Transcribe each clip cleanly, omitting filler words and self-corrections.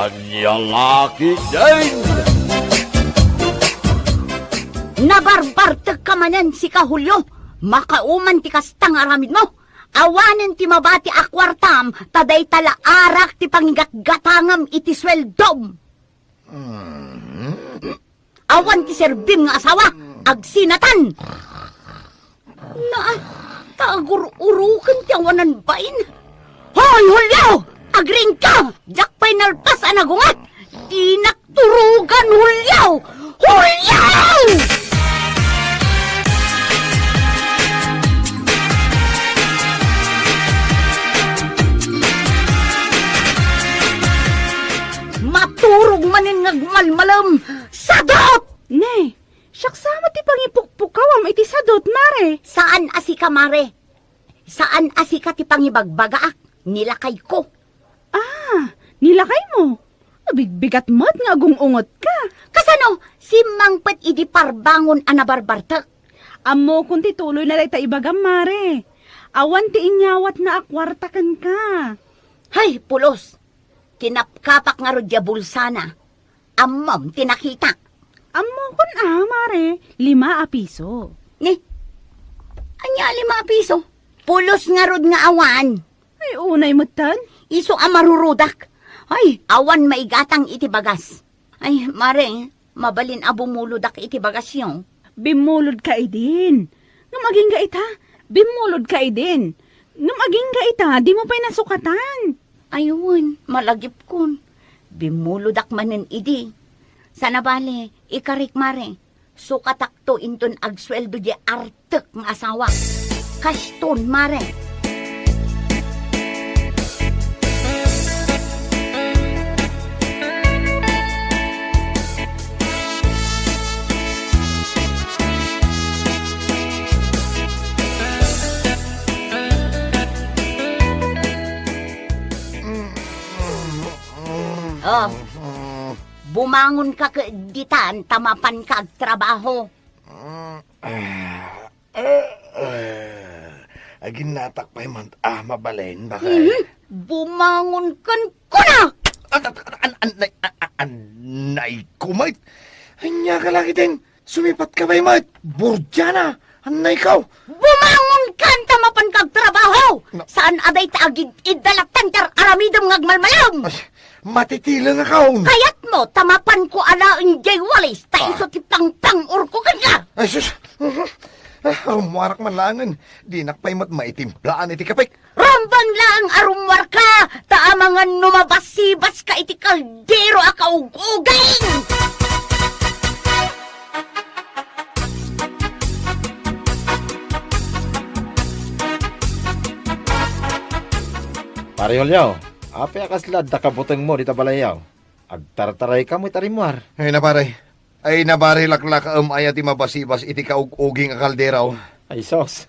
Anyalaki din! Nabarbartag ka manan si Kahulyo. Makauman ti kastang aramid mo. Awanen ti mabati akwartam, taday tala arak ti pangigat-gatangam iti sweldom. Awan ti serbim nga asawa, agsinatan. Tagur-urukan ti awanan bain. Hoy, Hulyo! Agring ka! Jak pa'y nalpas anagungat! Tinakturugan, Hulyo! Hulyo! Maturog manin ngagmalmalam! Sadot! Ne, siyaksama ti pangipukpukawam iti sadot, mare. Saan asi ka, mare? Saan asi ka ti pangibagbagaak? Nilakay ko. Ah, nilakay mo. Nabigbigat mo't nga agungungot ka. Kasano, si Mangpet idi parbangon anabarbartak. Amo kung tituloy na ta ibagam, mare. Awan ti inyawat na akwartakan ka. Hay, pulos. Kinapkapak nga rodya bulsana. Amam, tinakita. Amo kun mare, 5 a piso. Ni, anya 5 piso. Pulos nga rod nga awan. Ay, unay mo tan. Iso amarurudak. Ay, awan maigatang iti bagas. Ay, mare, mabalin abumuludak iti bagas yung. Bimulod ka idin. Nga maging ga ita, bimulod ka idin. Nga maging ga ita, di mo pa'y nasukatan. Ayun, malagip kun. Bimuludak manen idi. Sana bale, ikarik mare. Sukatakto inton agsweldo di artek ng asawa. Kaston mare. Oh, bumangon ka ditan, tamapan ka ag trabaho. Agin natak pa man, mabalain ba kay? Bumangon kan kuna! Anay kumait! Anya ka lagi din! Sumipat ka ba mait? Burjana! Anay ikaw! Bumangon kan, tamapan ka ag trabaho! Saan aday taagid idalatan tar aramidam ngagmalmalam! Ay, matitila nga kaon! Kayat mo, tamapan ko ala ang jay walis, taiso ti pang urko kanya! Ay, sus! Muarak man langan. Di nakpay mat maitimplaan iti kapik. Rambang lang arumwar ka! Taamangan numabasibas ka iti kaldero akaugugay! Pare Julio, api akaslad da kabuteng mo dita balayaw. Agtartaray ka mo itarimwar. Ay na pare laklak ayati mabasibas iti kauguging akalderaw. Ay sos.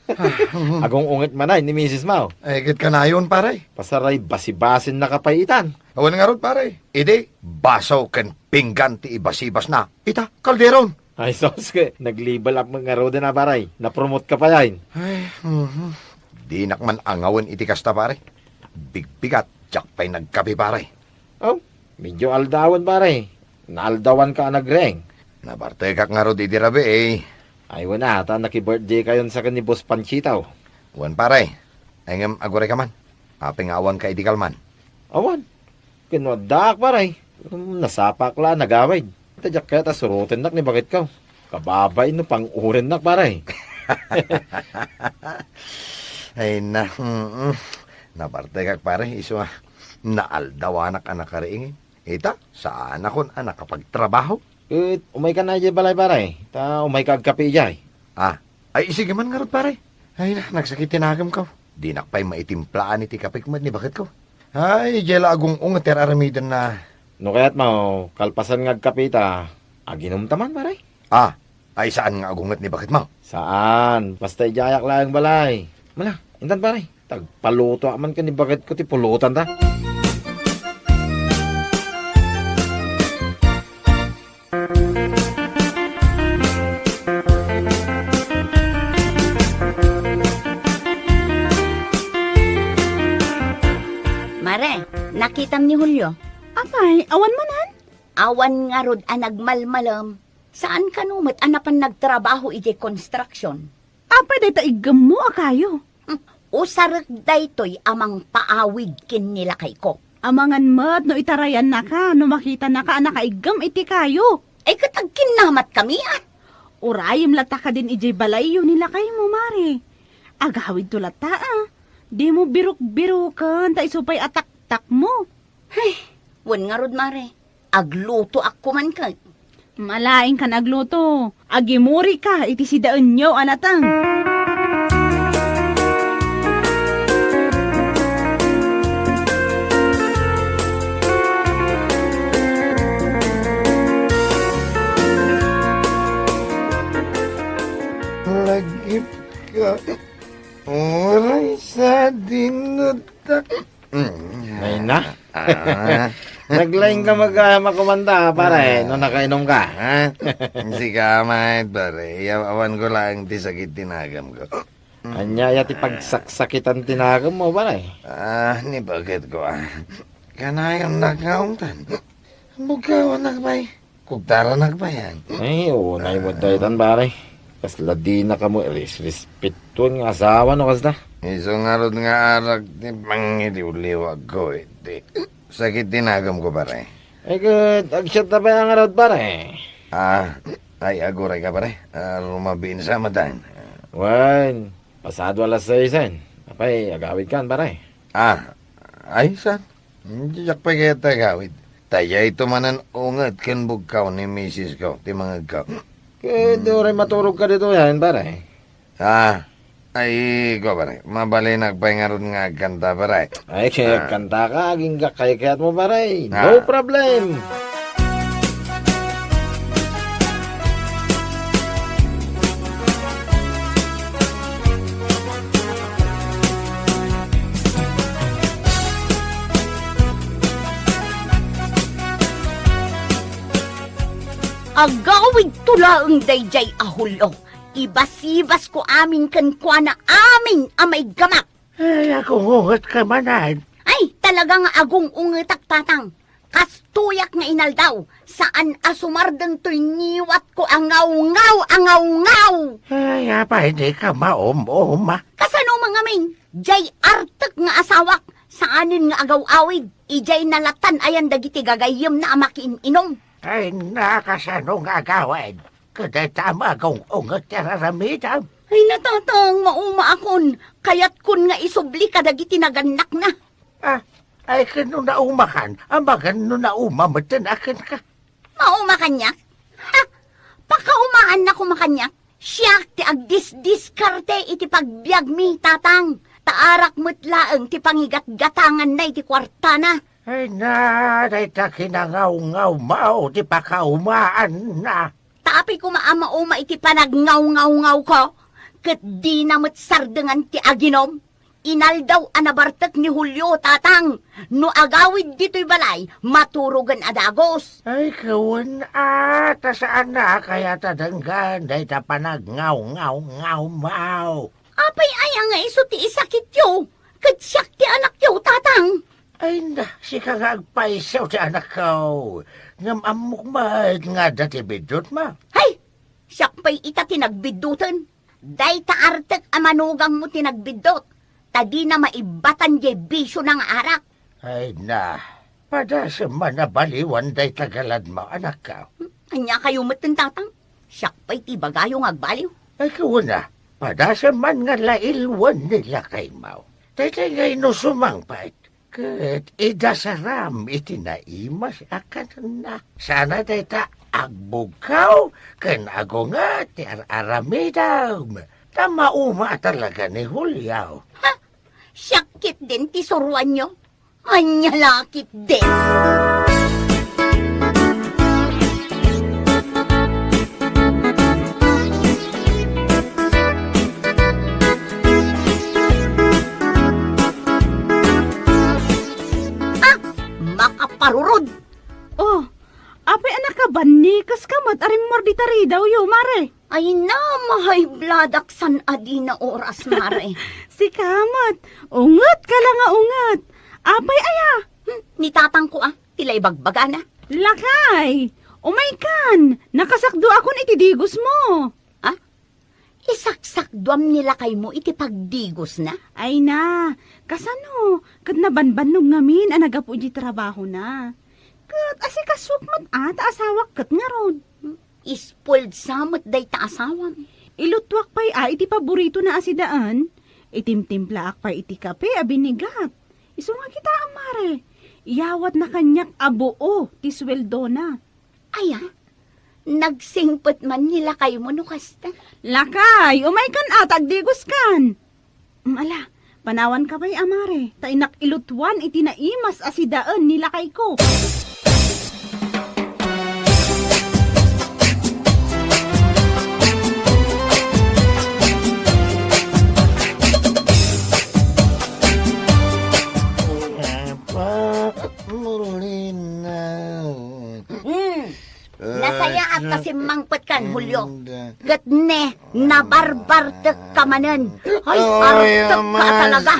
Agong ungit manay ni Mrs. Mao. Ay kit ka na yun pare. Pasaray basibasin na kapayitan. Awan nga rod pare. Ide, basaw ken pinggan ti ibasibas na. Ita, kalderon. Ay sos ke, naglibal up mga roda na paray. Napromote ka pa yan. Ay, di nakman angawan iti kasta pare. Bigbigat, jak pa'y nagkapi pare. Oh, medyo aldawan pare. Naaldawan ka nagreng. Nabarte kak nga rod iti rabi eh. Ay wala, ata naki-birthday kayon sa ni Boss Panchitaw. Wan pare, ay ngam agore ka man. Apeng awan ka iti kalman. Awan, kinwadak paray. Nasapak la, nagawid. Tadyak kaya ta surutin nak ni bakit ka. Kababay no pang urin nak paray. Ay na, nabarte kak pare, iso naaldawanak anak kariingin. Ita, saan akon anak kapagtrabaho? Umay ka na dyan balay paray. Ta umay ka agkapi jay. Ay sige man nga rod pare. Ay na, nagsakit tinagam ko. Di nakpay maitimplaan iti kapikmat ni bakit ko. Ay, jela agong ungater aramidan na. No kaya't mo, kalpasan nga agkapita. Aginom taman paray. Ay saan nga agungat ni bakit mo? Saan? Basta ijayak lang balay. Mala, intan paray. Tagpaluto aman ka ni bakit ko ti pulutan ta. Mare, nakitam ni Julio. Apay, awan manan? Awan nga rod nagmalmalam. Saan ka numat anapan nagtrabaho iti construction? Apay, day taigam mo akayo. Usarag daytoy amang paawid kin nila kay ko. Amangan mat no itarayan na ka, no makita na ka, nakaigam iti kayo. Ay katag kinamat kami Urayim lata ka din ijay balayo nila kay mo, mare. Agawid to lata Di mo birok-birokan, ta isupay atak-tak mo. Wan nga rod mare. Agluto ako man ka. Malaing ka nagluto. Agimuri ka, iti si daan nyo, anatang. Lagip ka. Oray sa dinutak. Ay na. Ah, Naglaing ka makumanda, pare, no nakainom ka. ha? Si kamay, pare. Awan ko lang ti sakit tinagam ko. Anya, yati pagsaksakitan tinagam mo, pare. Ni bakit ko Kanayang nagkauntan. Bukaw nagbay. Kugtara nagbayan. Ay, unay mo daytan, pare. Kasla di na ka mo, respetuan ng asawa, no kasda? Iso nga rod nga arag ti pangiliw-liwag ko Sakit tinagam ko pare. Ay, good. Agsyat na ba ang arad, pare? Ay aguray ka pare. Rumabin sa matan. Wan, pasado alas 6, apay, agawid kan, pare. Ay san? Hindi pa kaya tagawid. Taya ito manan ungat kan bugkaw ni misis ko, ti mga kaw. Kaya di oray maturog ka dito yan, pare. Ay ko pare. Mabali nagpahingarod nga kanta pare. Ay, kaya kanta ka, aging kakayakayat mo, pare. No problem. Agawid tulaang dayjay ahulo. Ibas-ibas ko amin kan kwa na amin amay gamak. Ay ako hungat ka manan. Ay, talagang agong ungetak tatang. Kastuyak nga inaldaw. Saan asumardang to'y niwat ko angaw-ngaw, angaw-ngaw. Ay hindi ka maom-oma. Kasano mga min? Jay artek nga asawak. Saanin nga agaw-awid. Ijay nalatan ayan dagiti gagayem na amakin inom. Ay nakasano nga gawin. Kada tama kong ungat kararamidam. Ay natatang mauma akon. Kayat kun nga isubli kadagiti naganak na. Ay kano na umakan. Amagan no na umamatan akan ka. Mauma kanyak? Ha? Pakaumaan na kumakanyak? Siya ti agdis-diskarte iti pagbiag mi tatang. Taarak mutlaeng ti pangigat-gatangan na iti kwarta na. Ay na, dahita kinangaw-ngaw mao, di pa kaumaan na. Tapi ko maama-uma iti panag-ngaw-ngaw-ngaw ko. Kat di na sardengan ti aginom. Inaldaw anabartek ni Julio tatang. No agawid dito'y balay, maturugan adagos. Ay kawan ta saan na kaya tadanggan, dahita panag-ngaw-ngaw-ngaw mao. Apay ay nga iso ti isakit yo. Kat siyak ti anak yo tatang. Ay na, si kagagpaisaw ti anak ko. Ngam amukmad nga dati bidot ma. Hay! Siyak pa'y ita tinagbidutan. Day taartek amanugang mo tinagbidot. Tadi na maibatan di bisyo ng arak. Ay na, padasa man na baliwan day tagalad mo anak ko. Anya kayo matan tatang? Siyak pa'y tibagayong agbaliw. Ay kawan na, padasa man nga lailwan nila kay Mau. Tay ngay no sumangpait. Kat idasaram itinaimas akan na. Sana dayta agbukaw kan ako nga ti aramidam. Tamauma talaga ni Julio. Ha? Siyakit din ti suruan nyo? Anya lakit din. Makaparurod. Oh, apay anak ka banikas ka mat arim morditari daw yo, mare. Ay na, mahay bladak san adi na oras, mare. Si kamat, ungat ka lang nga ungat. Apay aya. Ni tatang ko tila ibagbaga na. Lakay! Umay kan! Nakasakdo akon itidigos mo! Isaksak-duam nila kay mo iti pagdigos na. Ay na, kasano, kad nabanbanog ngamin ang nagapu di trabaho na. Kat asikasukmat ata asawak kat nga rod. Ispoiled samot day ta asawam. Ilutwak pa'y iti paborito na asidaan. Itimtimpla ak pa iti kape abinigat. Iso nga kita amare. Iyawat na kanyak abuo ti sweldo na. Aya, nagsingpot man nila kay mo no kasta. Lakay, umay kan atag digos kan. Ala, panawan ka pa'y amare. Tainak ilutwan iti naimas asidaan nila kay ko. Nasaya at kasi mangpot kan, Julio. Gatne, nabarbartek ka manen. Ay, artek ka talaga.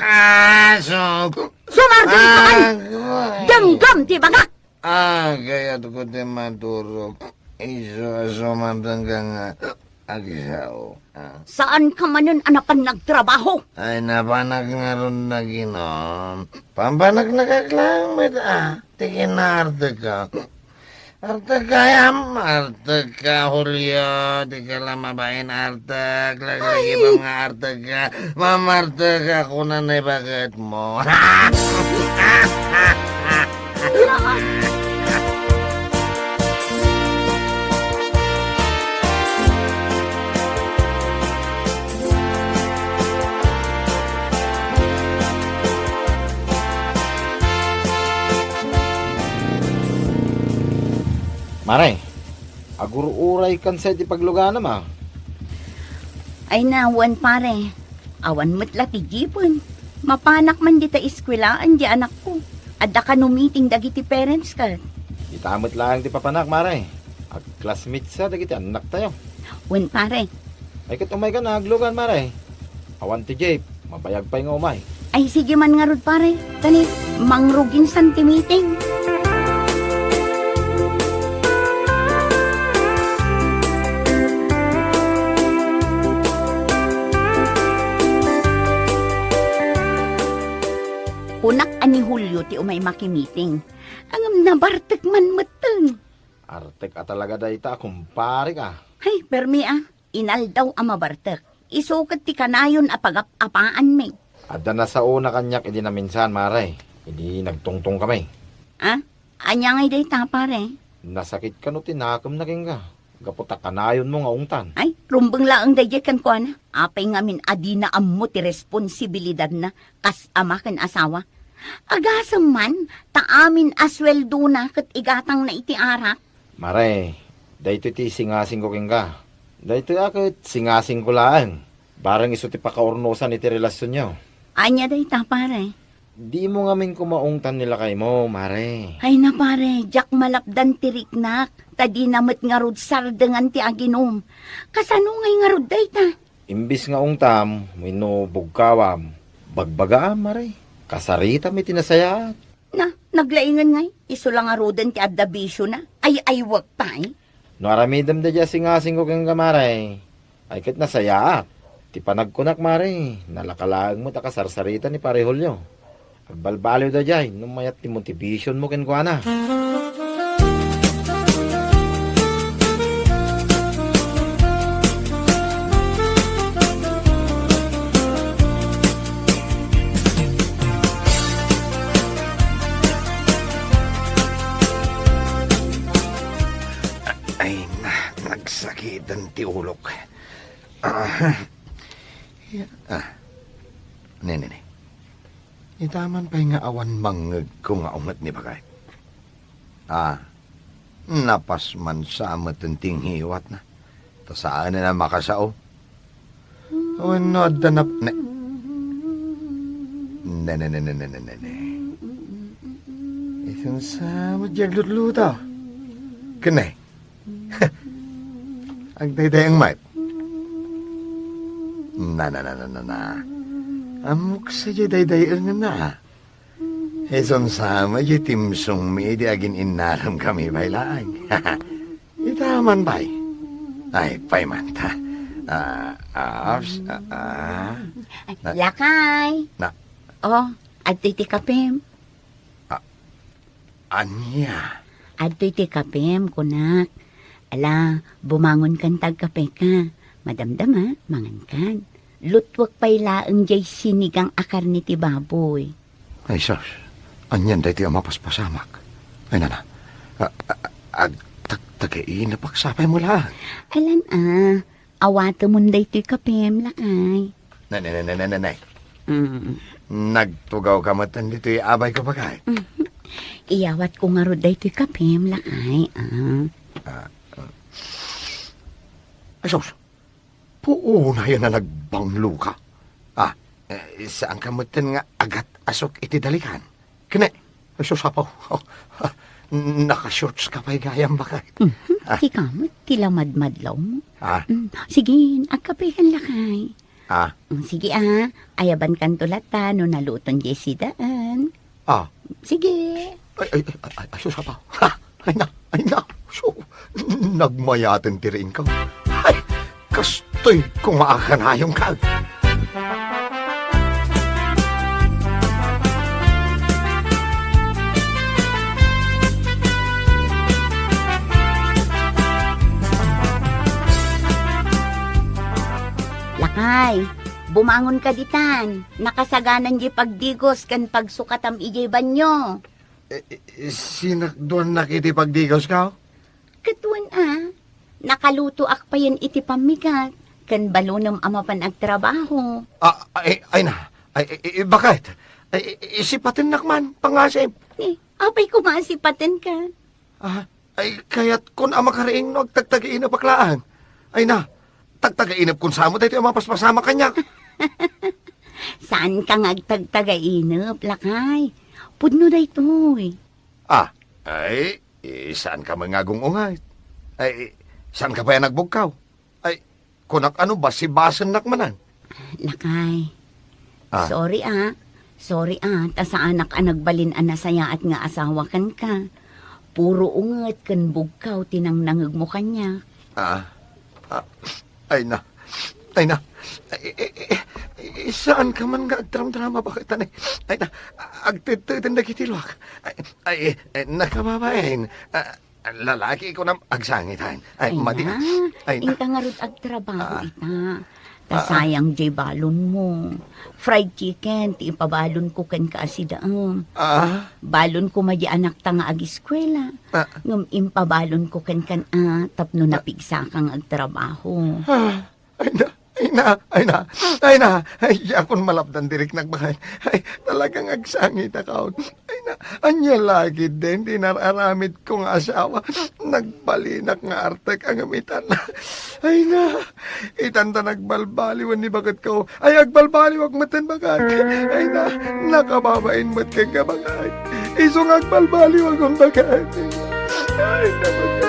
Sumardoy ka man! Danggam, ti bagak! Kaya ko di maturo. Iso mandangga nga agisaw. Saan ka manen anapan nagtrabaho? Ay, napanag nga ron na ginom. Pampanag nakaklamit Tikinarte ka. Arte kayam, arte ka, Julio. Di ka lang mabain arte. Lagi ba mga arte ka? Mamarte ka kung nanay bakit mo. Maray, aguro-uray kan sa iti paglugana ma. Ay nawan pare, awan matla ti jipon. Mapanak man di ta iskwelaan di anak ko. Adda ka no meeting dagiti parents ka. Itamot lang ti papanak, Maray. Ag-classmate sa dagiti anak tayo. Wan pare, Ay kat umay ka na, aglugan, Maray. Awan ti Jape, mabayag pa yung umay. ay sige man nga rod pare. Tani, mangrugin san ti meeting. Kunak ani Julio ti umay makimiting. Ang nabartek man mateng. Artek at talaga da ita, kumpare ka. Hay, permi inaldaw ang mabartek. Isukat ti kanayon a pagapapaan me. Adda na sa una kanyak, hindi na minsan, Maray. Hindi nagtungtong kami. Anya ngay day ta pare. Nasakit ka no, tinakam na king ka. Gaputa kanayon mo nga ungtan. Ay, rumbang laang day kan ko na. Apay ngamin adi na ammo ti responsibilidad na kas ama ken asawa. Agasam man, taamin asweldo na kat igatang na iti arak. Maray, dahito ti singasing ko king ka. Dahito akit singasing ko lang. Barang iso ti pakaurnosan iti relasyon nyo. Anya day ta pare. Di mo ngamin kumaungtan nila kay mo, Maray. Ay na pare, jak malapdan ti riknak. Tadi namat nga rod sardengan ti aginom. Kasano ngay nga rod day ta? Imbis nga ungtam, minubog kawam. Bagbagaan, Maray. Kasarita may tinasayat. Na, naglaingan ngay. Iso lang nga rodan ti adabisyo na. Ay, wag pa No aramidam da dya singasing ko kang Maray. Ay kat nasayaat. Ti panagkunak, Maray. Nalakalaan mo ta kasarsarita ni Pare Julio. Agbalbaliw da dya, nung mayat ti motivation mo ken kuana. Ay na, nagsakitan ti ulok. Nene. Itaman pa'y nga awan mangag ko nga umat ni bagay. Napas man sa amatanting hiwat na. Ta saan na makasao. No, danap na. Ne. Isang sa madyag lutluto. Kanay. Ang dayday ang map. Na. Amok sa dayday ang na. Eson sama yu timsong mi di agin inaram kami bailaan. Itaman bay. Ay, paimanta. Lakay. Na. Oh, adto'y ti kapem. Anya. Adto'y ti kapem, kunak. Ala, bumangon kan tagkape ka. Madamdam ha, mangan kan. Lutwag pa'y laang jay sinigang akar ni ti baboy. Ay, sos. Anyan dahi ti mapaspasamak. Ay, nana. Tagain na pagsapay mo lang. Alan awata mo day to'y kapem, lakay. Nanay. Mm. Nagtugaw ka matan dito abay ko bagay. Iyawat ko nga ro day to'y kapem, lakay. Ay, sos. Puuna yan na nagbanglo ka. Saan ka matan nga agat asok iti dalikan? Kine, ay, sos apaw. Nakashorts ka pa'y gayang bagay. Si kamot, tilamadmadlaw mo. Sige, agkapehan lakay. Sige ayaban kan tulata no naluton Jessy daan. Sige. Ay, susapaw. Ay na. So, nagmayatin tirin ka. Ay, kastoy kung maakanayong ka. Lakay, bumangon ka ditan. Nakasaganan di pagdigos kan pagsukatam ijay banyo. Sinakduan nakiti pagdigos ka? Katuan nakaluto ak pa yan iti pamigat. Kan balunam amapan agtrabaho. Ay na. Bakit? Isipatin nakman, pangasip. Apay kumasipatin ka. Ay, kaya't kun amakariing no, agtagtagiin na baklaan. Ay na, tagtagainap kun sa mo, dahito yung mapaspasama kanya. Saan ka ngagtagtagainap, lakay? Pudno na ito saan ka mangagong ungay? Ay, saan ka pa yan nagbugkaw? Ay, kunak ano ba, si basan nakmanan? Lakay, sorry ta sa anak nagbalin nasaya at nga asawa kan ka. Puro ungat kan bugkaw tinang nangag mo kanya. Ay na. Saan ka man nga agtram-drama bakit tanay? Ay na, agtititin na kitilwak. Ay, nakababain. Lalaki ko na agsangitan. Ay, madi. Ay na. Inka nga rin agtrabaho ita. Tasayang jay balon mo. Fried chicken, ti ipabalon ko kan kaasidaan. Balon ko madi anak ta nga ag-eskwela. Ngam impabalon ko kan tapno napigsa kang agtrabaho. Ay na. Ay, yakon malapdan dirik nagbakay. Ay, talagang agsangit ako. Ay na, anya lagi din, dinararamid kong asawa. Nagbalinak nga artek ang amitan. Ay na, itanta nagbalbaliwan ni bagat ko. Ay, agbalbaliwag matan bagat. Ay na, nakababain mat kang kabagay. Isong agbalbaliwag ang bagat. Ay na bagat.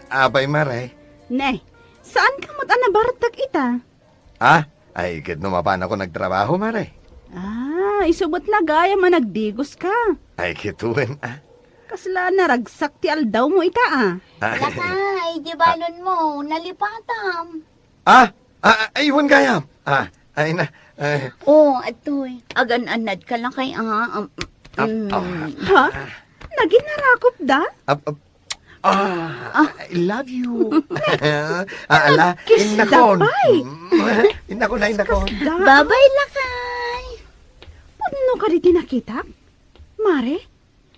Abay maray. Ne, saan ka mo't anabartag ita? Ay, kit numapan ako nagtrabaho maray. Isubot na gaya man nagdigos ka. Ay, kituin Kasla naragsak ti aldaw mo ita Lakay, di balon mo, nalipatam. Aywan gayam. Ay na. Atoy, agan-anad ka lang kay Naginarakop da? I love you. Kiss inakon. dabay. Inakon. Babay, lakay. Pudno ka rin tinakita? Mare,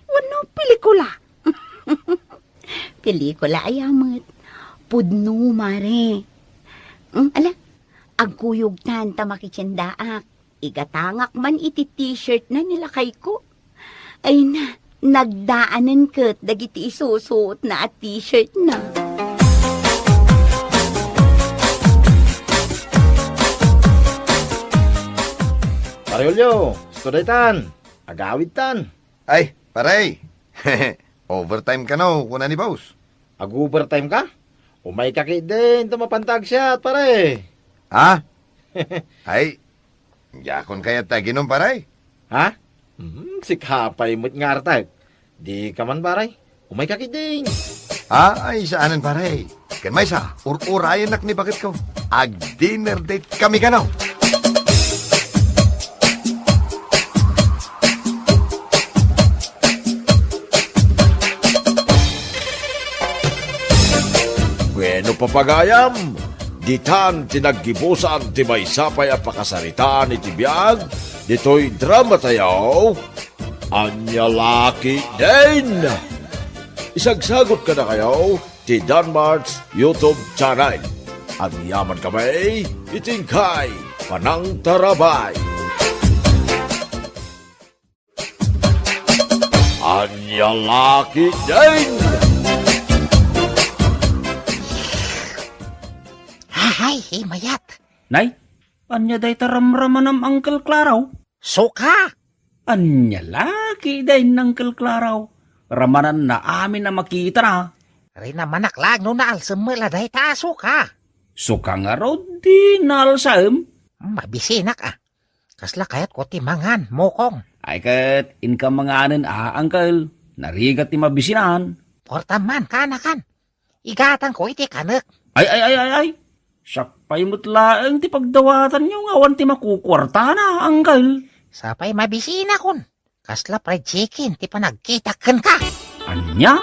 wano pelikula? Pelikula ayamat. Pudno, mare. Agkuyog tan tamakitsandaak. Igatangak man iti t-shirt na nilakay ko. Ay na, nagdaanan kat dagiti isusuot na at t-shirt na. Pare Julio, studaitan. Agawid tan. Ay, paray. Overtime ka no, kuna ni boss. Ag-overtime ka? Umay kakit din, tumapantag siya, pare. Ha? Ay, yakon kaya taginom paray. Ha? Sikapay mo't ngartag. Di ka man, pare. Umay kakit din. Ha? Ay, saanan paray. Kan may sa, urayan nak ni bakit ko. Ag-dinner date kami ka no. Bueno papagayam, ditan tinaggibusan ti may sapay at pakasaritaan iti biyag, dito'y drama tayo, Anyalaki din! Isagsagot ka na kayo, ti Danmar's YouTube channel. Ang yaman kamay, itingkay, panang tarabay. Anyalaki din! Hahay, himayat. Nay, anya day taramraman ng Uncle Claraw? Suka! Anya laki day ng Uncle Claraw. Ramanan na amin na makita na. Rina manaklag no na alsamela dahi ta suka. Suka nga raw di nalsam. Mabisinak ah. Kasla kayat ko timangan, mokong. Ay kat inka mga anin Uncle. Narigat ti mabisinan. Portaman, kanakan. Igatan ko iti kanek. Ay. Sakpay mutlaang ti pagdawatan nyo awan ti makukwarta na, Uncle. Sapay mabisina kun. Kasla fried chicken, ti panagkitakan ka. Anya?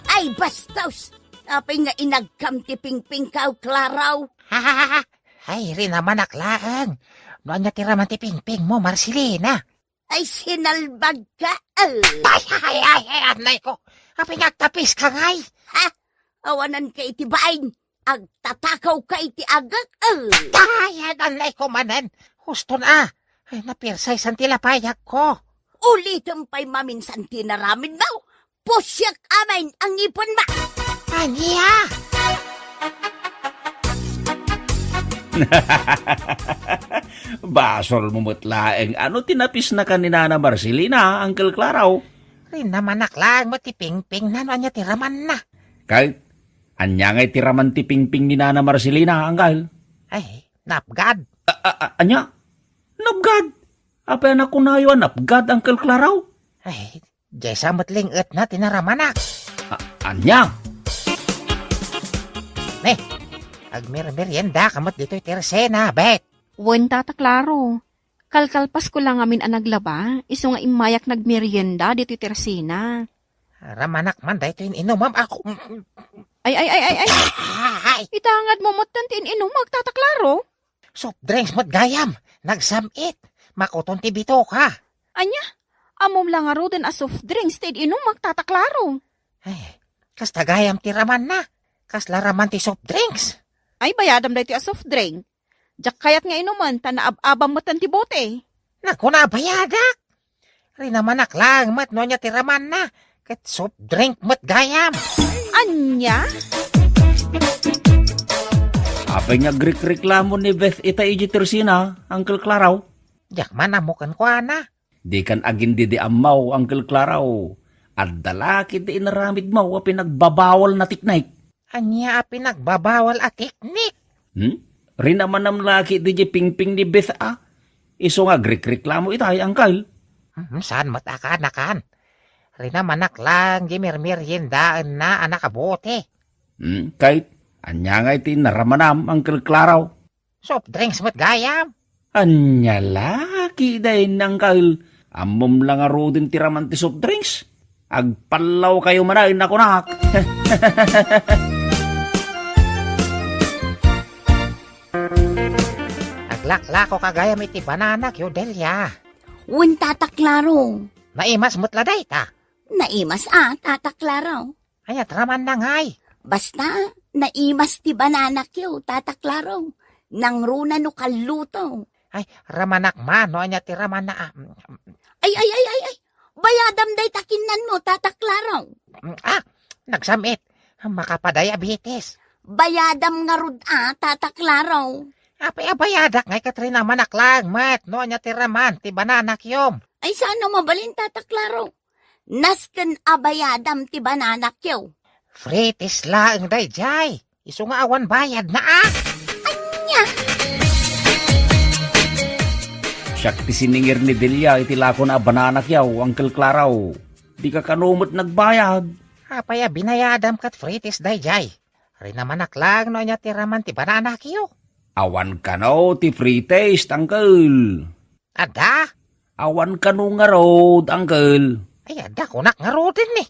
Ay, bastos! Apay nga inagkam ti pingping kaw, Claraw. Ha. Ay, Rina manaklaan. Noan niya tiraman ti pingping mo, Marcelina. Ay, sinalbag ka. Ay, anay ko. Pinagtapis ka ngay. Awanan ka iti baing. Agtatakaw ka iti agak. Ay, anay ko manan. Husto na. Ay, napirsay san tilapayag ko. Ulitin pa'y maminsan tinaramin mo. Pusyak amain ang ipon ba? Anya? Basol mo mutlaeng ano tinapis na kanina na Marcelina, Uncle Claraw. Rin naman naklaan mo ti pingping na niya tiraman na. Kahit anya nga'y tiraman ti pingping ni Nana Marcelina, Uncle. Ay, napgad. Anya? Napgad? Apa na kunayo napgad, Uncle Claraw? Ay, jesa matlingat na tinaramanak. Anya? Agmir-merienda kamot dito'y tersena, bet. Wen tata klaro. Kalkalpas ko lang amin ang naglaba, iso nga imayak nagmerienda dito tersina. Ramanak man dito inumam ako. Ay. Ay, Itangad mo mo't inom magtataklaro. soft drinks mo't gayam. Nagsamit. Makuton ti bito ka. Anya, amom lang aro din a soft drinks tid inom magtataklaro. Ay, kas tagayam ti raman na. Kas laraman ti soft drinks. Ay bayadam dito a soft drink. Jak kayat nga inuman, tanaab-abang mo ti bote. Naku na bayadak. Rinamanak lang mat no niya ti raman na. Kat soft drink mo't gayam. Anya? Apay nga reklamo ni Beth ita iji tersina, Uncle Claraw. Jak man amukan ko na. Di kan agin di amaw, Uncle Claraw. At dalaki di inaramid mo, pinagbabawal na tiknaik. Anya pinagbabawal a teknik. Rin naman ang laki di pingping ni Beth Iso nga reklamo itay, Uncle. Saan matakaanakan? Rinamanak lang, gimirmeriendaan na anak abote. Kahit anya nga iti naramanam, Uncle Claraw. Soft drinks mo't gayam. Anya laki dahin, Uncle. Amom lang aro din tiraman ti soft drinks. Agpalaw kayo manayin ako nak. Aglak-lako kagayam iti banana kyo Delia. Wen tata Claraw. Naimas mo't laday ta. Naimas tata Claraw. Ayat raman na ngay. Basta, naimas ti banana kyo, tata Claraw. Nang runa no kaluto. Ay, ramanak man, no anya ti raman na. Ay. Bayadam day takinan mo, tata Claraw. Nagsamit. Makapadiabetes. bayadam nga rod tataklaro. Apay abayadak ngay Katrina manaklang mat no nya ti raman ti banana kyom. Ay sana mabalin tataklaro. Nasken abayadam ti banana kyaw. Fritis laeng dayjay. Isu nga awan bayad na Anya, Siyak ti siningir ni Delia iti lako na banana kyaw, Uncle Claraw. Di ka kanumot nagbayad. Apay binayadam kat fritis dayjay. Rina manaklang no nya ti raman ti banana kyo. Awan ka no, ti free taste, Uncle. Ada? Awan ka no nga road, Uncle. Ay ada kunak nga rodin ni.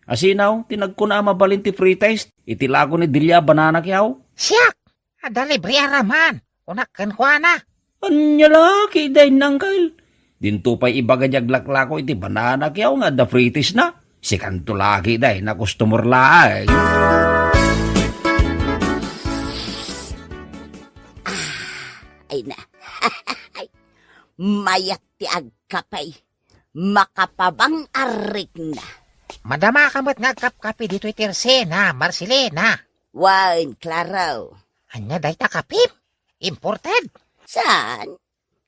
Asinaw, tinagko na mabalin ti free taste. Iti lako ni Delia banana kyaw. Siyak! Ada libre araman. Kunak kan kwa na. Anya laki dahin, Uncle. Dinto pa'y ibagajag laklako iti banana kyaw nga da free taste na. Si kanto laki dahin na customer laay. ay na. Ay, mayat ti agkapay. Makapabang arik na. Madama kamot nga kapi dito itirsena, Marcelina. Wan, Claraw. Anya day ta kapim? Imported? Saan?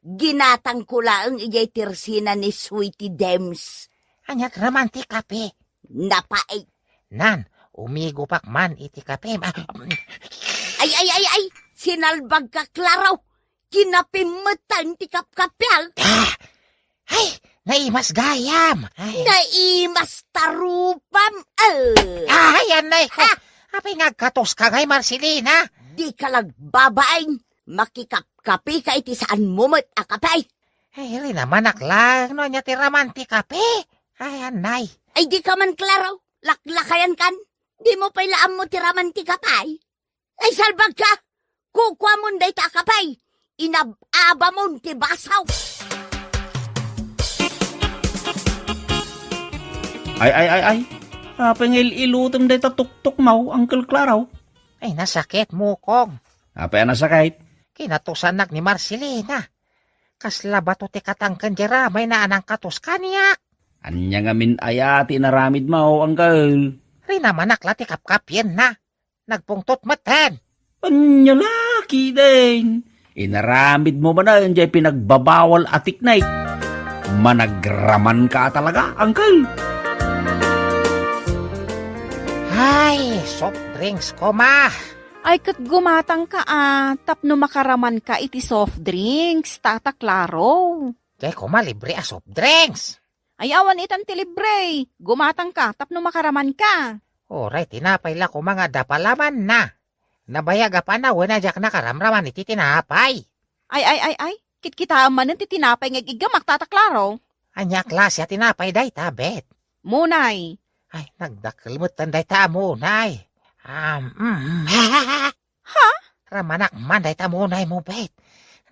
Ginatang ko lang ijay tirsina ni Sweetie Dems. Anya raman ti kape. Napaay. Nan, umigo pak man iti kapim. Ay! Sinalbag ka, Claraw. Kinapimutan ti kapkapyal. Ay, naimas gayam. Ay, Naimas tarupam. anay. Apay nagkatos ka ngay, Marcelina. Di ka lagbabaing. Makikapkapi ka iti saan mumot akapay. Ay, rin naman naklang. No, nya ti raman ti kape. Ay, anay. Ay di ka man, Claraw. Laklakayan kan. Di mo pailaan mo tiraman ti kapay. Ay salbag ka. Kukwa mo day ta kapay. Inababa mo ti basaw. Ay. Apay ilutom day tatuktok mau, Uncle Claraw. Ay, nasakit mo kong. Apay nasakit. Kinatusanak ni Marcelina. Kasla bato ti katangkan jera may naanang katos kaniya. Anya nga min ayati naramid mau, Uncle. Rin naman nakla ti kapkapyen na. Nagpungtot matan. Anya laki din. Inaramid mo ba na yun jay pinagbabawal atik na managraman ka talaga, Uncle. Ay, soft drinks ko ma. Ay, kat gumatang ka tapno makaraman ka iti soft drinks, tataklaro. Jay ko ma libre a soft drinks. Ay, awan itan ti libre. Gumatang ka tapno makaraman ka. Oray, tinapay la ko mga dapalaman na. Nabayaga pa na wala jak na karamraman iti tinapay. Ay. Kitkita man ti tinapay nga igamak, tataklaro. Anya klase at tinapay day tabet. Munay. Ay, nagdakalmutan day ta munay. Ha? Ramanak man day ta munay mo bet.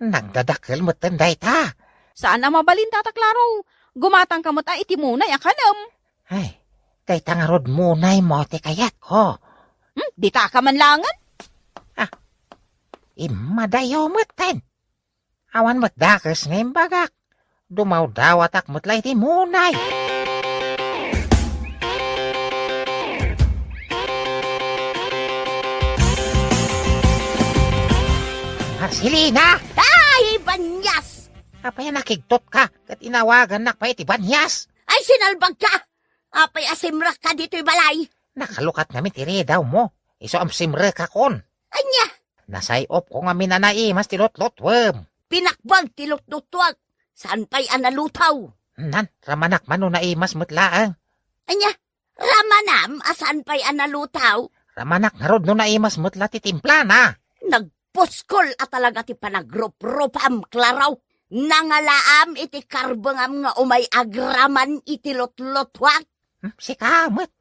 Nagdadakalmutan day ta. Saan na mabalin, tataklaro? Gumatang ka mo't iti munay akanam. Ay, day ta nga rod munay mo ti kayat ko. Di ta ka man langan? Imadayo mutan. Awan mo't dakas ngayon bagak. Dumaw daw atak mo't lay ti munay. Marcelina! Ay, banyas! Apay nakigtot ka, kat inawagan na pa iti banyas. Ay, sinalbag ka! Apay asimrak ka dito'y balay. Nakalukat namin tiri daw mo. Iso am simre ka kon. Anya, Nasayop ko nga minanaimas tilot-lotwem. pinakbag tilok-dutwag. Saan pa'y analutaw? Nan, ramanak mano naimas mutlaang. Anya, ramanam, asan pa'y analutaw? Ramanak narod no naimas mutla ti timpla na. Nagpuskol at talaga ti panagrop-ropam, Claraw. Nangalaam iti karbangam nga umay agraman iti lot-lotwag. Si kamot.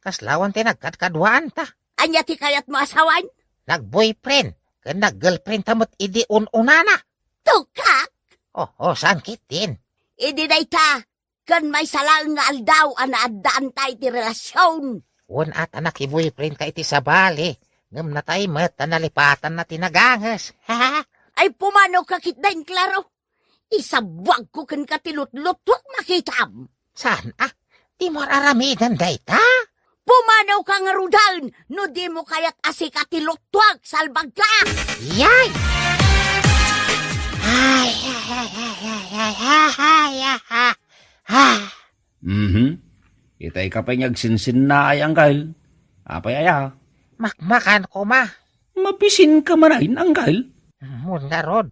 Kaslawan ti nagkadkadwaan ta. Anya ti kayat mo asawan? Nag-boyfriend. Kan nag-girlfriend tamot idi un-unana. Tukak! Oh, sangkit din. Idi day ta, kan may salang nga aldaw anaadaan tayo ti relasyon. Un at anak i-boyfriend ka iti sabali. Ngam na tayo mat nalipatan na tinagangas. Ha? Ay pumano kakit din, Claro? Isabwag ko kan katilot-lotwag makitam. Saan Di mo aramidan day ta? Pumanaw ka nga rudan, no di mo kaya't asik at tilutwag salbag ka. Yay! Ay, ay, ay, ay, ay, ay, ay, ay, ay. Itay ka pa sinsin na ay anggal. Apay aya. Makmakan ko ma. Mapisin ka manain anggal. Muna rod.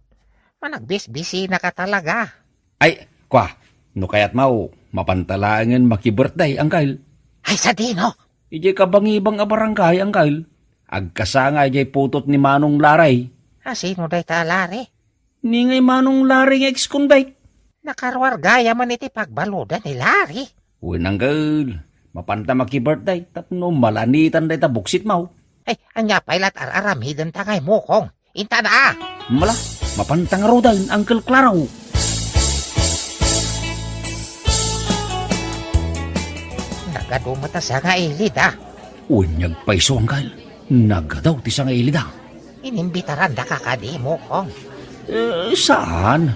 Managbis-bisi na ka talaga. Ay, kwa, no kaya't mau, mapantalangan maki-birthday anggal. Ay, sa dino. Ijay kabangibang abarangay anggal. Agkasanga ijay putot ni Manong Laray. Sino day talari? Ni ngay Manong Laray nga ex-convict. Nakaruar gaya man iti pagbaludan ni Larry. Uwin anggal, mapanta maki-birthday, tapno malanitan day tabuksit mau. Ay, anya pailat aramidan tangay mo kong. Inta na Mala, mapantang rodan, Uncle Claro. Nagadumata sa nga ilid Unyag paiso anggal, nagadaw ti sa nga ilida. Inimbitaran da ka kadi mo kong. Saan?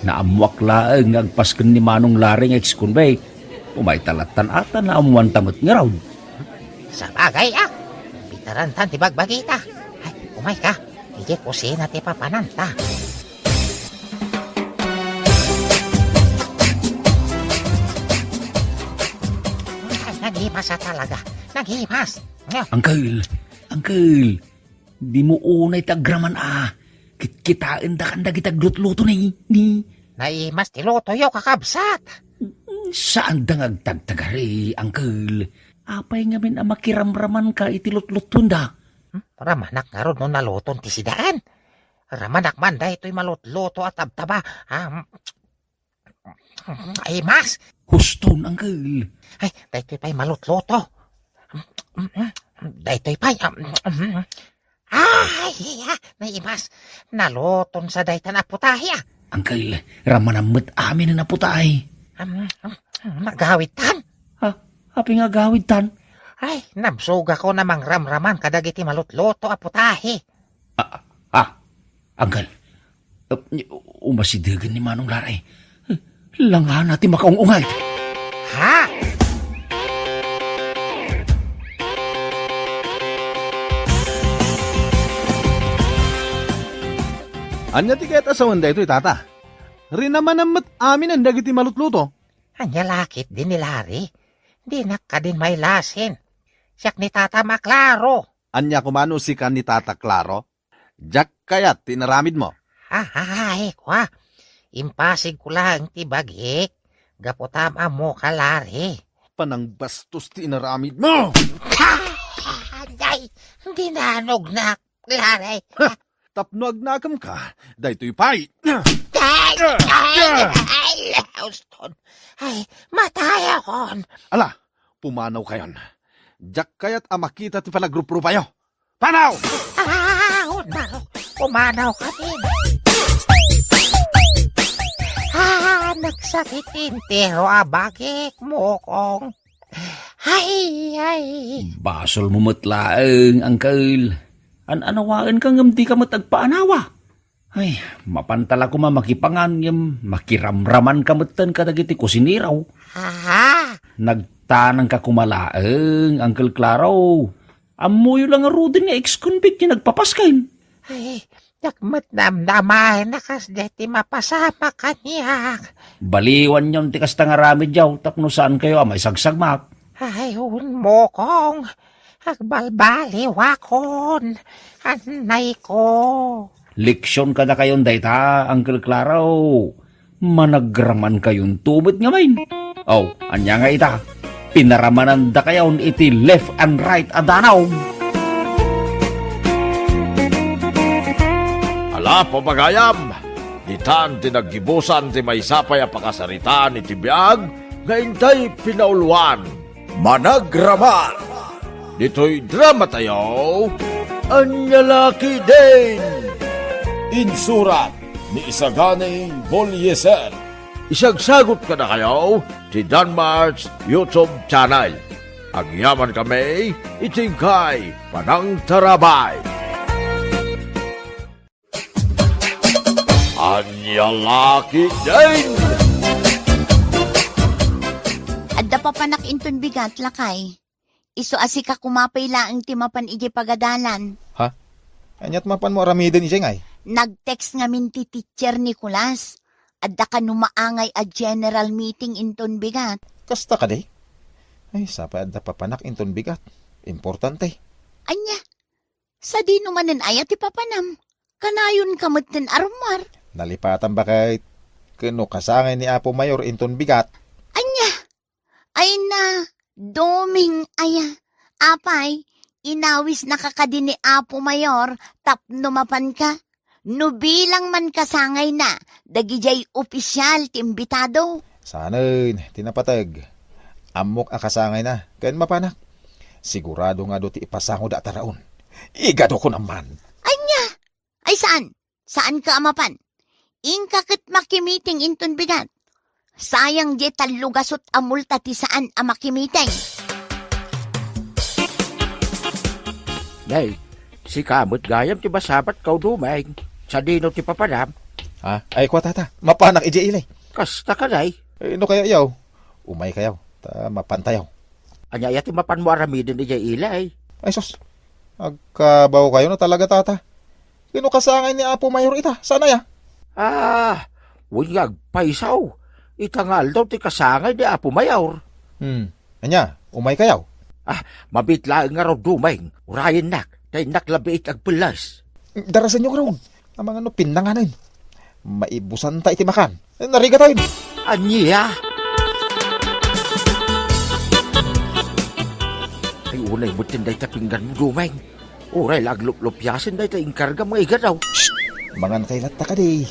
Naamwak laeng agpasken ni Manong Laring ex-convict. Umay talatan ata na amuan tamat nga raw. Sa bagay bitaran tan ti bagbagita. Ay, umay ka. Ije kusina ti papananta. Ay, naghimas talaga. Naghimas. Uncle, di mo unay tagraman Kitkitain da kanda kitaglut-luto ni. Naimas ti lotoyo kakabsat. Saan da ngagtagtagari, Uncle? Apay ngamin makiramraman ka itilot-lutun da. Ramanak nga ron no naluton ti sidaan. Ramanak man da ito'y malutluto at tabtaba. Ay, mas. Huston, Uncle. Ay, da ito'y pa'y malutluto. Da ito'y pa'y... Ay, naimas. Naluton sa daytan aputahya. Uncle, ramanamot amin na naputay. Magawid tan. Api nga gawid tan. Ay, nabsuga ko namang ramraman kadagiti malutluto aputahi. Uncle, umasidagan ni Manong Laray. Langan natin makaungungay. Ha? Anya ti kaya't asawan da ito'y tata. Rin naman ang amin ang dagiti malutluto. Anya lakit din ni Larry. Di ka din may lasin. Siyak ni Tata maklaro. Anya kumano si kan ni Tata Claro. Jack kaya't tinaramid mo. Ay, kwa. Impasig ko lang ti bagik. Gapotama mo ka, Larry. Panang bastos tinaramid mo. Ay, hindi nanog na, Larry. Tapno agnakam ka. Dahito'y pay. Houston. Ay, matay akon. Ala, pumanaw kayon. Jack kaya't amakita ti palagrupro payo. Panaw! Pumanaw ka din. Nagsakitin pero abagik mo kong. Ay. Basol mo matlaeng, Uncle. Anawaan kang di ka matagpaanawa. Ay, mapantala ko makipangan yung makiramraman ka matan kadagiti kusiniraw. Nagtanang ka kumalaeng, Uncle Claro. Amoy lang nga rudin nga ex-convict niya nagpapaskain. Ay, nakmat namdamay nakas deti mapasama kaniyak. Baliwan niyon ti kasta nga ramid yaw, tapno saan kayo amay sagsagmak. Ay, mo kong. Agbalbaliwakon. Anay ko. Leksyon ka na kayon dayta, Uncle Claro. Managraman kayon tumit nga main. Anya nga ita. Pinaramanan da kayon iti left and right adanaw. Ala, pabagayam! Ditan tinaggibusan ti may sapay apakasaritaan iti biyag, nga intay pinauluan. Managraman! Dito'y drama tayo, Anyalaki din! Insurat ni Isagani Bolyeser. Isagsagot ka na kayo ti Danmarks YouTube channel. Agyaman kami, itingkay Panang Tarabay. Anyalaki din! Adda pa panak inton bigat lakay. Iso asi ka kumapay laang timapan ije pagadalan. Anyat mapan mo aramidin ije ngay. Nag-text nga min ti Teacher Nicolas. Adda ka numaangay a general meeting inton bigat. Kasta ka day. Ay, sapa adda papanak inton bigat. Importante. Anya, sa di numanan ayat ti papanam. Kanayon kamot ten armar. Nalipatan ba kay kano kasangay ni Apo Mayor inton bigat? Anya, ay na, doming aya. Apay, inawis nakakadin ni Apo Mayor, tapno mapan ka. Nubilang man kasangay na, dagijay opisyal ti imbitado. Sanay, tinapatag. Amok akasangay na. Kayan mapanak. Sigurado nga do ti ipasango da taraon. Igado ko naman. Anya, ay saan? Saan ka amapan? Ingkakit makimiting inton bigat. Sayang di talugasot amulta ti saan amakimiting. Day, si kamot gayam ti basabat kau dumay. Sa dino ti papadam. Ha? Ay, kwa tata. Mapanak ije ilay. Kasta ka day. Eh, no kaya yaw? Umay kayaw. Ta mapantayaw. Anya yati mapan mo aramidin ije ilay. Ay, sus. Agkabaw kayo na talaga, tata. Kino kasangay ni Apo Mayor ita? Sana ya? Unyag paisaw. Itangal daw ti kasangay ni Apo Mayor. Anya, umay kayaw? Mabitlaang nga raw dumay. Urayan nak. Day naklabiit agpulas. Darasan nyo karoon. Ang mga no pinanganin. Maibusan ta iti makan. Nariga tayo. Anya. Ay unay mo tinday tapinggan mo dumay. Uray laglup-lupyasin day ta inkarga mga iga daw. Mangan kay latta ka di.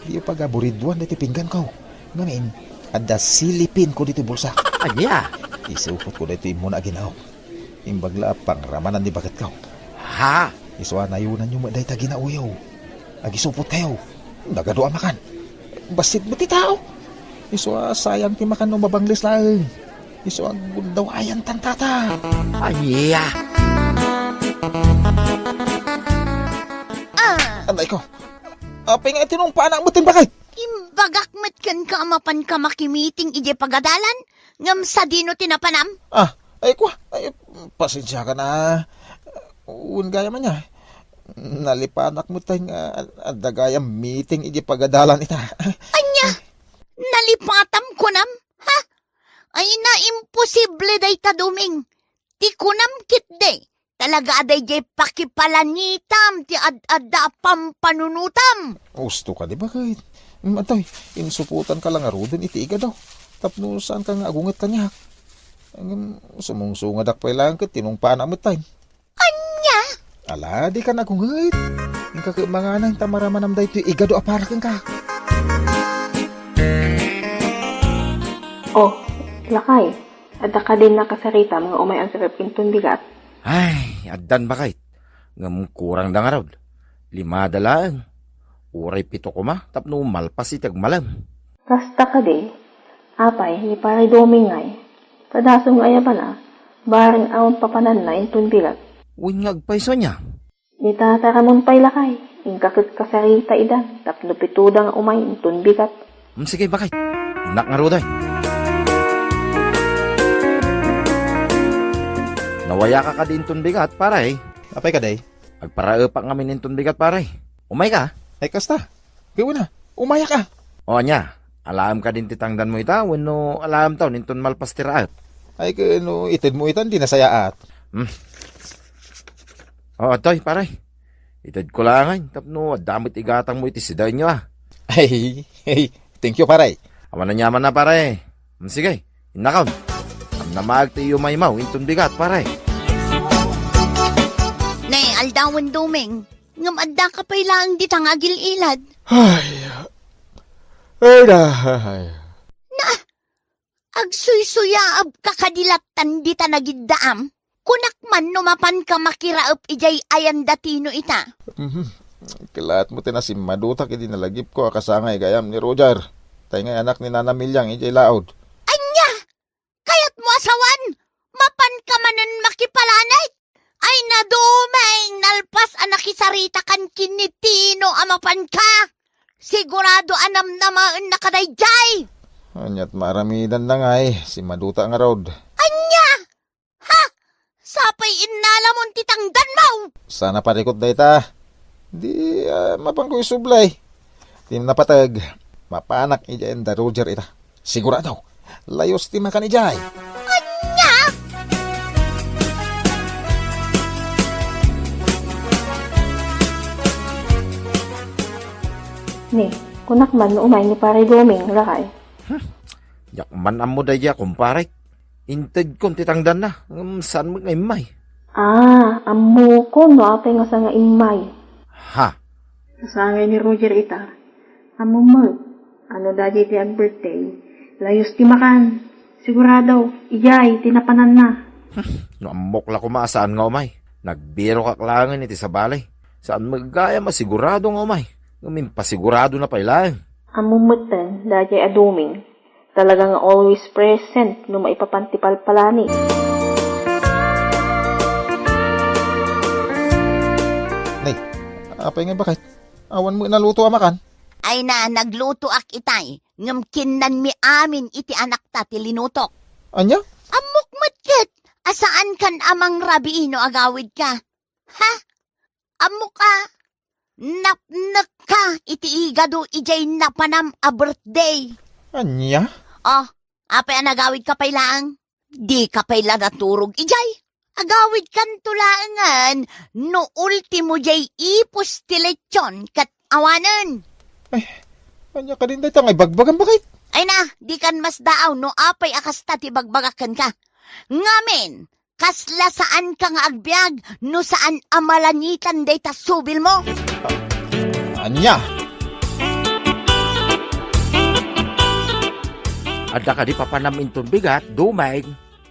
Di pa gaburidwan dito pinggan ko. Ngamin, ada silipin ko dito bulsa. Anya. Isupot ko dito mo na ginaw. Imbagla pang ramanan di bakit ka. Ha? Iswa na yunan yung maday ta ginauyaw. Agisupot kayo. Nagado makan. Basit mo ti tao. Iswa sayang ti makan no mabanglis lang. Iswa gundaw ayan tantata. Anya. Anday ko. Apay nga itinong paanak mo timbakay. Imbagak met kan ka amapan ka makimiting ije pagadalan. Ngam sa dino tinapanam. Ay kwa. Ay, pasensya ka na. Uun gaya man niya. Nalipanak mo tayo nga adagayang meeting iji pagadalan ita. Anya, nalipatam ko nam, ha? Ay na imposible day ta duming. Ti kunam kit day. Talaga aday jay pakipalanitam ti ad-adda pampanunutam. Gusto ka di ba kahit? Matoy, insuputan ka lang arudin itiiga daw. Tapno saan ka nga agungat kanya. Sumungsungad ak pa ilang tinungpaan amot tayo. Anya? Ala, di ka nagungat. Yung kakaimanganan tamaramanam dahi ito igado aparakan ka. Oh, lakay. Adda ka din nakasarita mga umay ang sarap kinton bigat. Ay, addan ba kahit? Ngam kurang da nga raw. 5 dalaan. Uray 7 ko ma, tapno malpas itag malam. Kasta ka di. Apay, ni pare domingay. Tadasong aya pa na. Barang awang papanan na inton bigat. Unyag paiso niya. Ni tataramon pay lakay. Ingkakit kasarita idan. Tapno pitudang umay inton bigat. Sige ba kahit? Inak nga raw day. Nawaya ka din ton bigat, paray. Apay ka day? Agparaupak nga min ton bigat, paray. Umay ka? Ay kasta. Gawin na. Umaya ka. O nya, alam ka din titangdan mo ita, wano alam taon inton malpas tiraat. Ay kano itid mo itan di nasayaat. O toy, paray. Itid ko lang tapno damit igatang mo iti siday nyo Ay, thank you paray. Awan na nyaman na paray. Sige, inakaw. Am na maagti yung maymaw, inton bigat paray. Nay, aldawan duming. Ngam adda ka pa'y lang di tangagil ilad. Ay, Agsuy-suyaab ka kadilatan di tanagiddaam. Kunak man numapan ka makiraap ijay ayan datino ita. Kilaat mo tinasim madutak iti nalagip ko akasangay gayam ni Roger. Tay nga anak ni Nana Milyang ijay laod. Anya! Kayat mo asawan! Mapan ka manan makipalanay! Ay nadumeng nalpas anakisarita kan kinitino amapan ka! Sigurado anam namaan na kadayjay! Anyat maramidan na nga si maduta nga rod. Anya! Ha? Sapay inalamon titangdan mo! Sana parikot dayta. Di mapangkoy sublay. Tim napatag. Mapanak ijayan da Roger ita. Sigurado. Layos ti makan ijay. Anya! Ni, kunak man no umay ni pare Doming, lakay. Yakman amo daya, kumpare. Inted kon titangdan na. Saan mo ngay may? Amo ko no apay nga sa nga imay. Ha? Nasangay ni Roger ita. Amo mo, ano dadi ti ag birthday. Layos ti makan. Sigurado, ijay, tinapanan na. Naamok la kumasaan nga umay. Nagbiro kaklangan iti sa balay. Saan magaya masigurado nga umay. Ngamin pasigurado na pailang. Amo mutan, dadi aduming. Talagang always present no maipapantipal palani. Nay, apay nga bakit? Awan mo naluto amakan? Ay na, nagluto ak itay. Ngamkinan mi amin iti anak ta ti linutok. Anya? Amok matkit. Asaan kan amang rabiino agawid ka? Ha? Amok ka? Napnak ka iti igado ijay napanam a birthday. Anya? Oh, apay anagawid ka pailang? Di ka paila naturog ijay. Agawid kan tulaangan no ultimo jay ipos ti lechon kat awanan. Anya ka din dayta ngay bagbagan bakit? Ay na, di kan mas daaw no apay akasta ti bagbagakan ka. Ngamen, kasla saan ka nga agbyag no saan amalanitan dayta subil mo? Anya? Adda ka di papanamin ton bigat, dumay.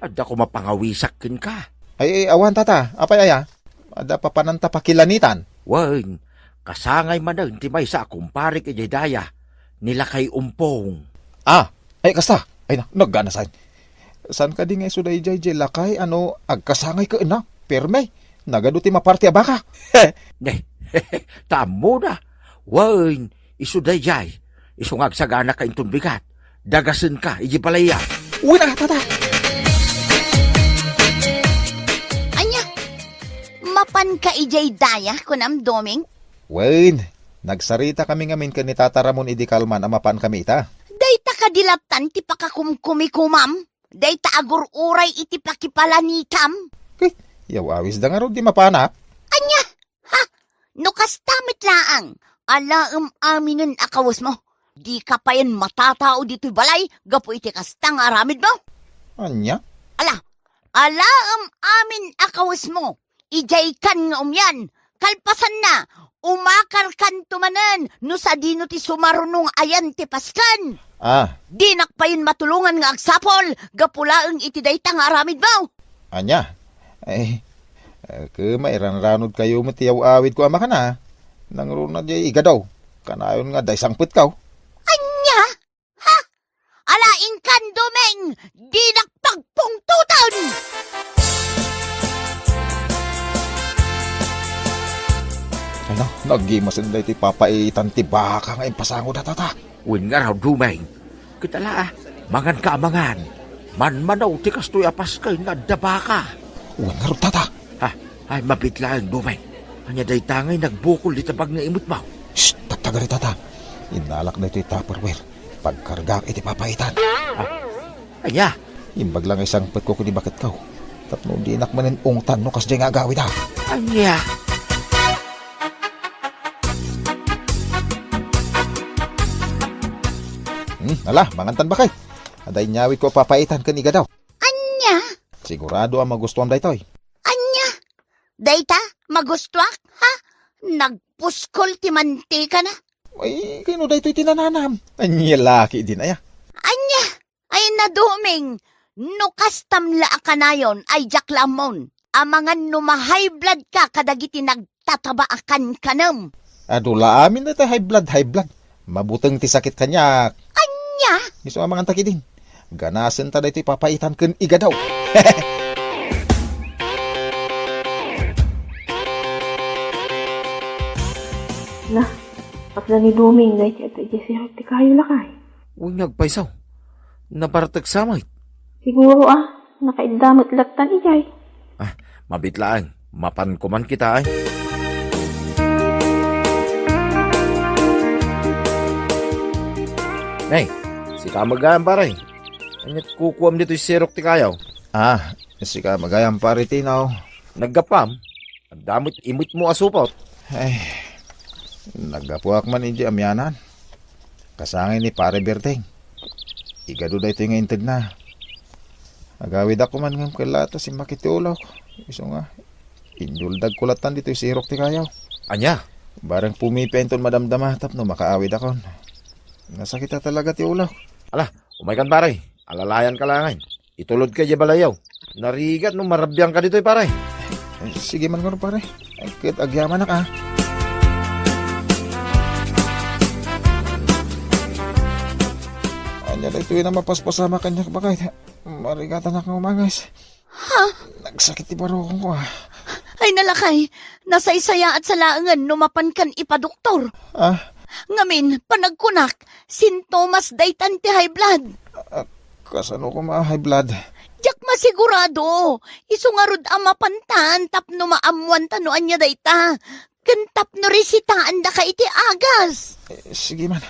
Adda ko mapangawisakin ka. Ay, awan tata. Apay aya? Ada pa pananta pakilanitan. Wan, kasangay man ti may sa kumpare kay Daya. Nila kay umpong. Ay kasta. Ay na, naggana saan. San ka di ngay suday jay lakay, agkasangay ka na. Perme, nagaduti maparti abaka. Ne, tamo na. Wan, isuday jay. Isungag sagana ka inton bigat. Dagasin ka, iji palaya. Uy na, tata. Anya, mapan ka ijay daya kunam doming? Wayne, nagsarita kami ngamin ka ni Tata Ramon idi kalman amapan kami ita. Dayta kadilatan ti pakakumkumikumam. Dayta agur uray iti pakipalanitam. Yaw awis da nga ro di mapanap. Anya, ha? No kastamit laang. Alaam aminin akawas mo. Di ka pa yan matatao dito'y balay, gapo iti kastang aramid mo. Anya? Alaam amin akawas mo. Ijay kan nga umyan. Kalpasan na. Umakar kan tumanan. No sa dino ti sumarunong ayan ti paskan. Di nakpayin matulungan nga agsapol. Gapulaang iti dayta nga aramid mo. Anya? Ay, mairan-ranod kayo matiyaw awid ko ama ka na. Nangrunad jay iga daw. Kanayon nga day sangpit kaw. Anya? Ha? Alaing kan dumeng. Di nakpagpungtutan. Ay na, nagimasin da iti papaitan ti baka nga impasango da tata. Uwin nga raw dumeng. Kitala mangan ka amangan. Man-manaw ti kastoy apas kay nga dabaka. Uwin nga raw tata. Ay mabitlaan dumeng. Anya day tangay nagbukol di tabag nga imot mo. Shh, tatagari tata. Inalak na iti Tupperware. Pagkargak iti papaitan. Anya? Imbag lang isang pet ko kuni bakit kaw. Tapno di inak manin ungtan no kas di nga agawid ha. Anya? Mangantan ba kay? Aday nyawid ko papaitan kaniga daw. Anya? Sigurado ang magustuhan daytoy. Anya? Dayta? Magustuak? Ha? Nagpuskol ti mantika na? Ay, kino daytoy tinananam. Anya laki din aya. Anya? Ay naduming. No kastamla akanayon ay jaklamon. Amangan no ma-high blood ka kadagiti nagtatabaakan kanam. Adula amin na ta high blood. Mabuteng ti sakit kanyak. Anya? Iso amangan takidin. Ganasen ta daytoy papaitan ken iga daw. Na, pakla ni Doming, dahil ito ijay ti kayo lakay. Huwag nagpaisaw. Naparatag samay. Siguro nakaidamot lagtan ijay. Mabitlaan, mapan ko man kita eh. Nay, si kamagayang pare. Anyat kukuam dito yung sirok ti kayaw. Si kamagayang pare tinaw. Naggapam, nagdamit imit mo asupot. Ay, nagapuak man hindi amyanan. Kasangin ni pare Berteng. Igado da ito yung intid na. Agawid ako man ng kalata si makitulaw. Iso nga, induldag kulatan dito yung sirok ti kayaw. Anya? Barang pumipenton madamdamatap no makaawid ako. Nasakita talaga ti ulaw. Ala, umaykan pare. Alalayan ka langan. Itulod ka balayaw. Narigat no marabiyang ka dito pare. Sige man ko pare. Ay, kit agyaman na ka. Anya na ito na mapaspasama kanya bakit. Marigatan na kang umangas. Ha? Nagsakit ti barokong ko Ay nalakay, nasa isaya at salaangan numapan kan ipadoktor. Ngamin, panagkunak, sintomas daytan ti high blood. Kasano ko ma-high blood? Diyak masigurado, isungarod ang mapantan tapno maamuan tanoan niya dayta. Kantap no resitaan da ka iti agas. Sige man,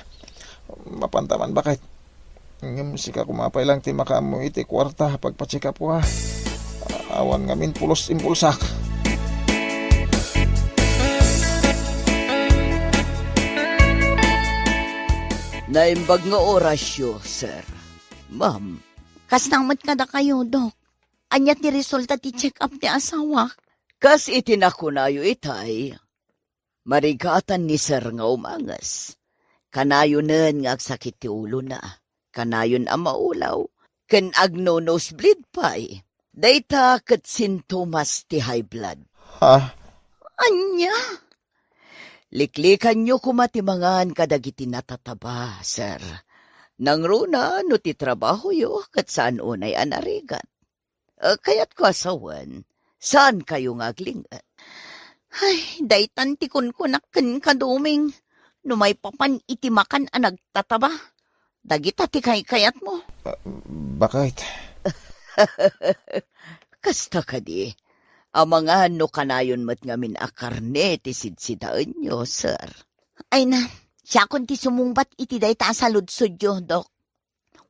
mapantaman bakit? Ngam sika kumapay lang ti makamu iti kwarta pagpatsika po ha. Awan ngamin pulos impulsak. Naimbag nga orasyo, sir. Ma'am, kasnamot ka na kayo, Dok. Anyat ni resulta ti check up ni asawa. Kas itinakunayo itay. Marigatan ni sir nga umangas. Kanayon nga agsakit ti ulo na. Kanayon ang maulaw. Ken agno nosebleed pa'y. Dayta kat sintomas ti high blood. Anya? Liklikan nyo kumatimangan kadagiti natataba, sir. Nang runa, no ti trabaho yo, kat saan unay anarigat. Kaya't ko asawan, saan kayo ngaglingat? Ay, daytan ti kunkunakken kaduming, no may papan itimakan ang nagtataba. Dagita ti kayat mo. Bakit? Kasta ka di. Ang mga no kanayon mat ngamin a karne ti sidsidaan nyo, sir. Ay na, siya kun ti sumungbat iti day ta sa ludsod yo, Dok.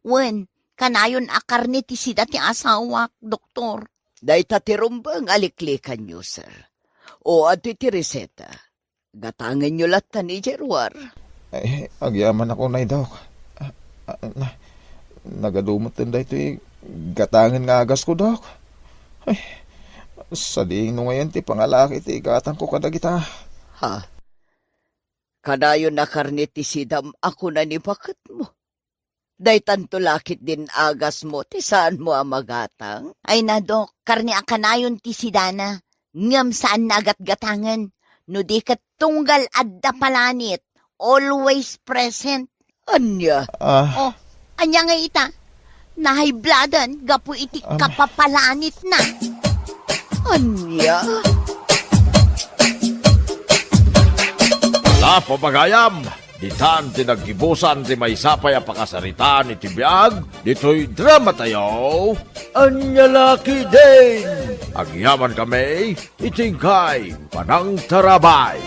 Wen, kanayon a karne ti sida ti asawak, doktor. Day ta ti rumbang aliklikan nyo, sir. O ati ti reseta. Gatangan nyo latan ni Jerwar. Ay, agyaman ako na Dok. Nagadumot din da ito gatangan nga agas ko, Dok. Ay, sa diing no ngayon ti pangalaki ti igatan ko kadagita. Ha? Kadayon na karne ti sidam ako na ni bakit mo. Day tanto lakit din agas mo ti saan mo ang magatang? Ay na, Dok, karne ang kanayon ti sidana. Ngam saan nagat-gatangan. No di kat tunggal adda palanit. Always present. Anya? Oh, anya nga ita. Nahaybladan, gapu iti kapapalanit na. Anya? La pamagayam, ditan tinagibusan ti may sapay a pakasaritaan iti biag, dito'y drama tayo, anya laki din. Agyaman kami, itingkay, panang tarabay.